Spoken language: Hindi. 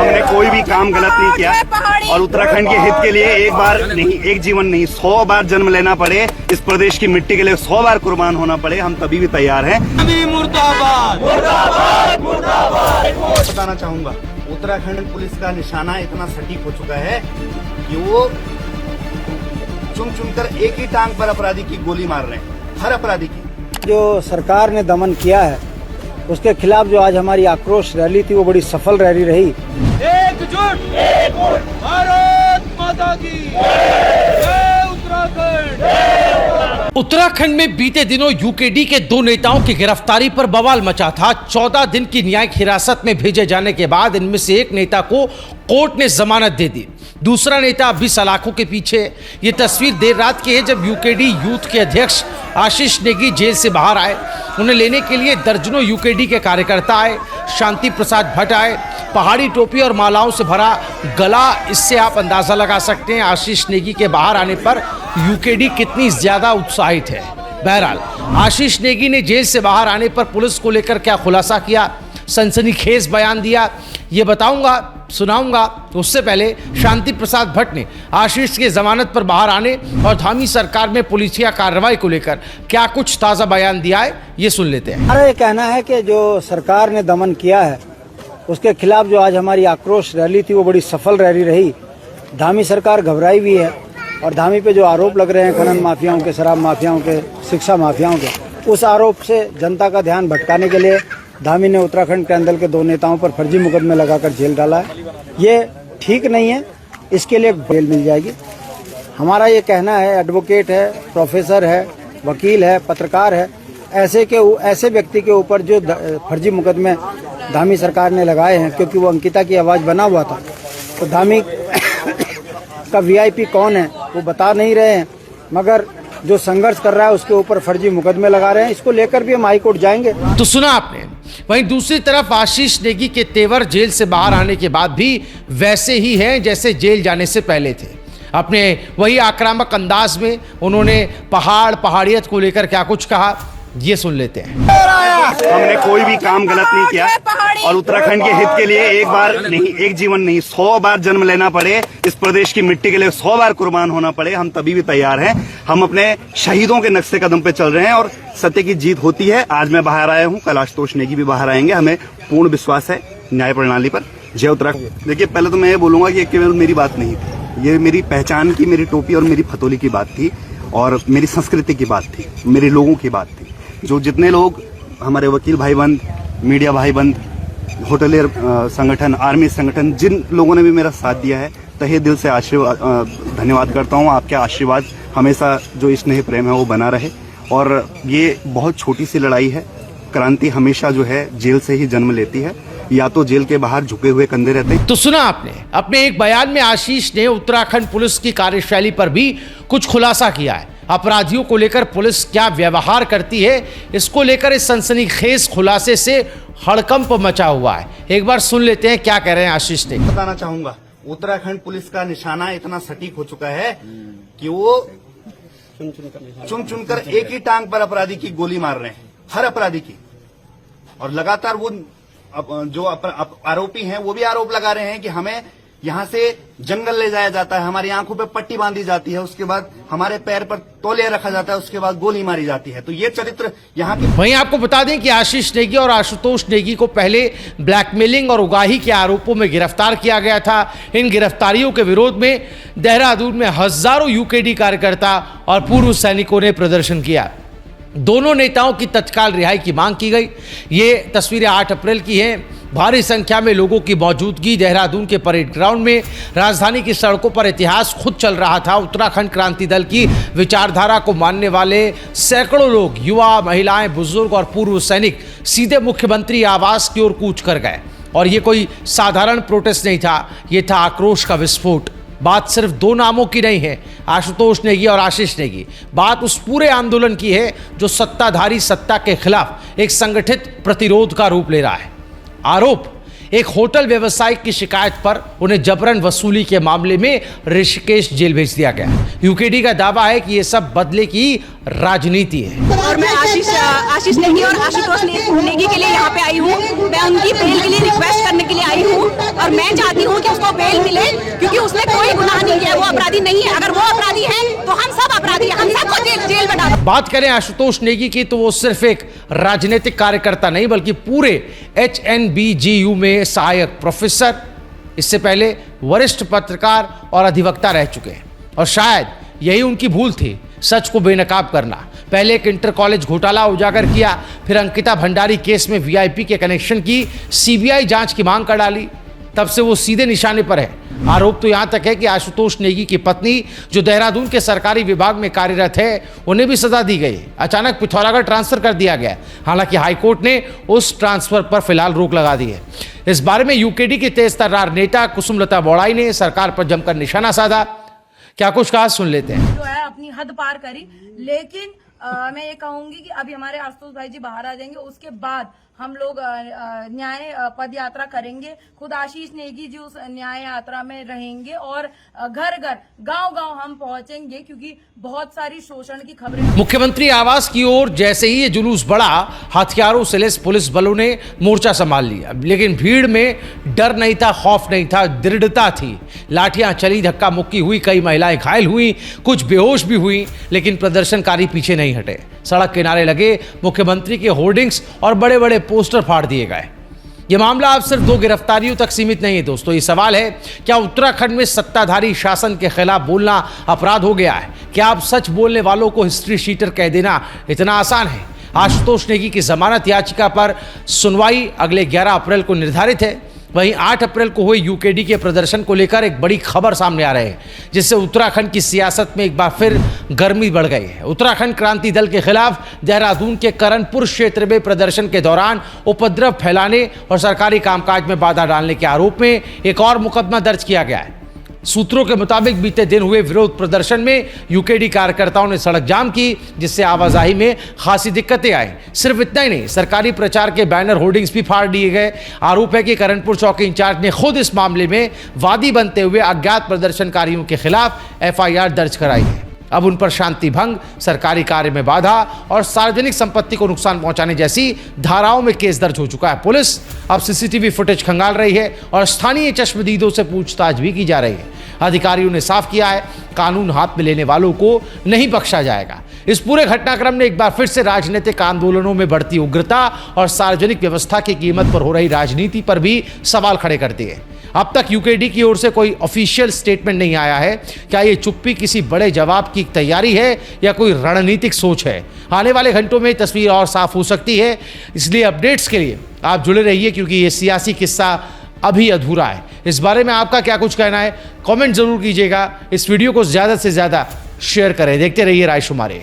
हमने कोई भी काम गलत नहीं किया और उत्तराखंड के हित के लिए एक बार नहीं, एक जीवन नहीं, 100 बार जन्म लेना पड़े, इस प्रदेश की मिट्टी के लिए 100 बार कुर्बान होना पड़े, हम तभी भी तैयार हैं। मुर्दाबाद मुर्दाबाद मुर्दाबाद। बताना चाहूंगा, उत्तराखंड पुलिस का निशाना इतना सटीक हो चुका है कि वो चुन-चुनकर एक ही टांग पर अपराधी की गोली मार रहे हैं, हर अपराधी की। जो सरकार ने दमन किया है उसके खिलाफ जो आज हमारी आक्रोश रैली थी वो बड़ी सफल रैली रही। एकजुट भारत माता की जय उत्तराखंड। उत्तराखंड में बीते दिनों यूकेडी के 2 नेताओं की गिरफ्तारी पर बवाल मचा था। 14 दिन की न्यायिक हिरासत में भेजे जाने के बाद इनमें से एक नेता को कोर्ट ने जमानत दे दी, दूसरा नेता अभी सलाखों के पीछे। ये तस्वीर देर रात की है जब यूकेडी यूथ के अध्यक्ष आशीष नेगी जेल से बाहर आए। उन्हें लेने के लिए दर्जनों यूकेडी के कार्यकर्ता आए, शांति प्रसाद भट्ट आए, पहाड़ी टोपी और मालाओं से भरा गला। इससे आप अंदाजा लगा सकते हैं आशीष नेगी के बाहर आने पर यूकेडी कितनी ज्यादा उत्साहित है। बहरहाल आशीष नेगी ने जेल से बाहर आने पर पुलिस को लेकर क्या खुलासा किया, सनसनीखेज बयान दिया, ये बताऊंगा, सुनाऊंगा। उससे पहले शांति प्रसाद भट्ट ने आशीष के जमानत पर बाहर आने और धामी सरकार में पुलिसिया कार्रवाई को लेकर क्या कुछ ताजा बयान दिया है, ये सुन लेते हैं। हमारा ये कहना है कि जो सरकार ने दमन किया है उसके खिलाफ जो आज हमारी आक्रोश रैली थी वो बड़ी सफल रैली रही। धामी सरकार घबराई हुई है और धामी पे जो आरोप लग रहे हैं खनन माफियाओं के, शराब माफियाओं के, शिक्षा माफियाओं के, उस आरोप से जनता का ध्यान भटकाने के लिए धामी ने उत्तराखंड के अंदर के 2 नेताओं पर फर्जी मुकदमे लगाकर जेल डाला है। ये ठीक नहीं है, इसके लिए बेल मिल जाएगी। हमारा ये कहना है, एडवोकेट है, प्रोफेसर है, वकील है, पत्रकार है, ऐसे व्यक्ति के ऊपर जो फर्जी मुकदमे धामी सरकार ने लगाए हैं, क्योंकि वो अंकिता की आवाज़ बना हुआ था, तो धामी का वीआईपी कौन है वो बता नहीं रहे हैं, मगर जो संघर्ष कर रहा है उसके ऊपर फर्जी मुकदमे लगा रहे हैं। इसको लेकर भी हम हाई कोर्ट जाएंगे। तो सुना आपने। वहीं दूसरी तरफ आशीष नेगी के तेवर जेल से बाहर आने के बाद भी वैसे ही हैं जैसे जेल जाने से पहले थे। अपने वही आक्रामक अंदाज में उन्होंने पहाड़ियत को लेकर क्या कुछ कहा, ये सुन लेते हैं। हमने कोई भी काम गलत नहीं किया और उत्तराखंड के हित के लिए एक बार नहीं, एक जीवन नहीं, 100 बार जन्म लेना पड़े, इस प्रदेश की मिट्टी के लिए 100 बार कुर्बान होना पड़े, हम तभी भी तैयार हैं। हम अपने शहीदों के नक्शे कदम पे चल रहे हैं और सत्य की जीत होती है। आज मैं बाहर आया हूँ, कल आशुतोष नेगी भी बाहर आएंगे। हमें पूर्ण विश्वास है न्याय प्रणाली पर। जय उत्तराखंड। देखिए, पहले तो मैं ये बोलूंगा कि केवल मेरी बात नहीं थी, ये मेरी पहचान की, मेरी टोपी और मेरी फतोली की बात थी और मेरी संस्कृति की बात थी, मेरे लोगों की बात थी। जो जितने लोग हमारे वकील भाई बंद, मीडिया भाई बंद, होटलियर संगठन, आर्मी संगठन, जिन लोगों ने भी मेरा साथ दिया है, तहे दिल से धन्यवाद करता हूँ। आपके आशीर्वाद हमेशा जो स्नेह प्रेम है वो बना रहे। और ये बहुत छोटी सी लड़ाई है। क्रांति हमेशा जो है जेल से ही जन्म लेती है, या तो जेल के बाहर झुके हुए कंधे रहते हैं। तो सुना आपने, अपने एक बयान में आशीष ने उत्तराखंड पुलिस की कार्यशैली पर भी कुछ खुलासा किया है। अपराधियों को लेकर पुलिस क्या व्यवहार करती है, इसको लेकर इस सनसनीखेज खुलासे से हड़कंप मचा हुआ है। एक बार सुन लेते हैं क्या कह रहे हैं आशीष ने। बताना चाहूंगा, उत्तराखंड पुलिस का निशाना इतना सटीक हो चुका है कि वो चुन-चुनकर एक ही टांग पर अपराधी की गोली मार रहे हैं, हर अपराधी की। और लगातार वो जो आरोपी हैं वो भी आरोप लगा रहे हैं कि हमें यहाँ से जंगल ले जाया जाता है, हमारी आंखों पे पट्टी बांधी जाती है, उसके बाद हमारे पैर पर तौलिया रखा जाता है, उसके बाद गोली मारी जाती है। तो ये चरित्र यहाँ की। वहीं आपको बता दें कि आशीष नेगी और आशुतोष नेगी को पहले ब्लैकमेलिंग और उगाही के आरोपों में गिरफ्तार किया गया था। इन गिरफ्तारियों के विरोध में देहरादून में हजारों यूकेडी कार्यकर्ता और पूर्व सैनिकों ने प्रदर्शन किया। दोनों नेताओं की तत्काल रिहाई की मांग की गई। ये तस्वीरें 8 अप्रैल की हैं। भारी संख्या में लोगों की मौजूदगी देहरादून के परेड ग्राउंड में। राजधानी की सड़कों पर इतिहास खुद चल रहा था। उत्तराखंड क्रांति दल की विचारधारा को मानने वाले सैकड़ों लोग, युवा, महिलाएं, बुजुर्ग और पूर्व सैनिक सीधे मुख्यमंत्री आवास की ओर कूच कर गए। और ये कोई साधारण प्रोटेस्ट नहीं था, ये था आक्रोश का विस्फोट। बात सिर्फ 2 नामों की नहीं है, आशुतोष नेगी और आशीष नेगी। बात उस पूरे आंदोलन की है जो सत्ताधारी सत्ता के खिलाफ एक संगठित प्रतिरोध का रूप ले रहा है। आरोप एक होटल व्यवसायी की शिकायत पर उन्हें जबरन वसूली के मामले में ऋषिकेश जेल भेज दिया गया। यूकेडी का दावा है कि यह सब बदले की राजनीति है। और मैं आशीष नेगी और आशुतोष नेगी के लिए यहाँ पे आई हूँ। मैं उनकी बेल के लिए रिक्वेस्ट करने के लिए आई हूँ और मैं चाहती हूँ कि उसको बेल मिले, क्योंकि उसने कोई गुनाह नहीं किया, वो अपराधी नहीं है। अगर वो अपराधी है तो हम सब अपराधी हैं, हम सबको जेल में डालो। बात करें आशुतोष नेगी की तो वो सिर्फ एक राजनीतिक कार्यकर्ता नहीं बल्कि पूरे HNBGU में सहायक प्रोफेसर, इससे पहले वरिष्ठ पत्रकार और अधिवक्ता रह चुके हैं। और शायद यही उनकी भूल थी, सच को बेनकाब करना। पहले एक इंटर कॉलेज घोटाला उजागर किया, फिर अंकिता भंडारी केस में VIP के कनेक्शन की CBI जांच की मांग कर डाली। तब से वो सीधे निशाने पर है। आरोप तो यहां तक है कि आशुतोष नेगी की पत्नी, जो देहरादून के सरकारी विभाग में कार्यरत है, उन्हें भी सजा दी गई। अचानक पिथौरागढ़ ट्रांसफर कर दिया गया। हालांकि हाईकोर्ट ने उस ट्रांसफर पर फिलहाल रोक लगा दी है। इस बारे में यूकेडी की तेज तर्रार नेता कुसुमलता बौड़ाई ने सरकार पर जमकर निशाना साधा। क्या कुछ कहा, सुन लेते हैं। जो है अपनी हद पार करी, लेकिन मैं ये कहूंगी कि अभी हमारे आशुतोष भाई जी बाहर आ जाएंगे, उसके बाद हम लोग न्याय पद यात्रा करेंगे। खुद आशीष नेगी जी उस न्याय यात्रा में रहेंगे और घर घर गांव-गांव हम पहुंचेंगे, क्योंकि बहुत सारी शोषण की खबरें। मुख्यमंत्री आवास की ओर जैसे ही ये जुलूस बढ़ा, हथियारों से लैस पुलिस बलों ने मोर्चा संभाल लिया। लेकिन भीड़ में डर नहीं था, खौफ नहीं था, दृढ़ता थी। लाठियां चली, धक्का मुक्की हुई, कई महिलाएं घायल हुई, कुछ बेहोश भी हुई, लेकिन प्रदर्शनकारी पीछे नहीं हटे। सड़क किनारे लगे मुख्यमंत्री के होर्डिंग्स और बड़े बड़े पोस्टर फाड़ दिए गए। यह मामला अब सिर्फ 2 गिरफ्तारियों तक सीमित नहीं है दोस्तों। ये सवाल है, क्या उत्तराखंड में सत्ताधारी शासन के खिलाफ बोलना अपराध हो गया है? क्या अब सच बोलने वालों को हिस्ट्री शीटर कह देना इतना आसान है? आशुतोष नेगी की जमानत याचिका पर सुनवाई अगले 11 अप्रैल को निर्धारित है। वहीं 8 अप्रैल को हुए यूकेडी के प्रदर्शन को लेकर एक बड़ी खबर सामने आ रही है, जिससे उत्तराखंड की सियासत में एक बार फिर गर्मी बढ़ गई है। उत्तराखंड क्रांति दल के खिलाफ देहरादून के करणपुर क्षेत्र में प्रदर्शन के दौरान उपद्रव फैलाने और सरकारी कामकाज में बाधा डालने के आरोप में एक और मुकदमा दर्ज किया गया है। सूत्रों के मुताबिक बीते दिन हुए विरोध प्रदर्शन में यूकेडी कार्यकर्ताओं ने सड़क जाम की, जिससे आवाजाही में खासी दिक्कतें आई। सिर्फ इतना ही नहीं, सरकारी प्रचार के बैनर होर्डिंग्स भी फाड़ दिए गए। आरोप है कि करणपुर चौकी इंचार्ज ने खुद इस मामले में वादी बनते हुए अज्ञात प्रदर्शनकारियों के खिलाफ FIR दर्ज कराई है। अब उन पर शांति भंग, सरकारी कार्य में बाधा और सार्वजनिक संपत्ति को नुकसान पहुंचाने जैसी धाराओं में केस दर्ज हो चुका है। पुलिस अब CCTV फुटेज खंगाल रही है और स्थानीय चश्मदीदों से पूछताछ भी की जा रही है। अधिकारियों ने साफ किया है, कानून हाथ में लेने वालों को नहीं बख्शा जाएगा। इस पूरे घटनाक्रम ने एक बार फिर से राजनीतिक आंदोलनों में बढ़ती उग्रता और सार्वजनिक व्यवस्था की कीमत पर हो रही राजनीति पर भी सवाल खड़े कर दिए। अब तक यूकेडी की ओर से कोई ऑफिशियल स्टेटमेंट नहीं आया है। क्या ये चुप्पी किसी बड़े जवाब की तैयारी है या कोई रणनीतिक सोच है? आने वाले घंटों में तस्वीर और साफ हो सकती है। इसलिए अपडेट्स के लिए आप जुड़े रहिए, क्योंकि ये सियासी किस्सा अभी अधूरा है। इस बारे में आपका क्या कुछ कहना है, कमेंट जरूर कीजिएगा। इस वीडियो को ज़्यादा से ज़्यादा शेयर करें। देखते रहिए रायशुमारी।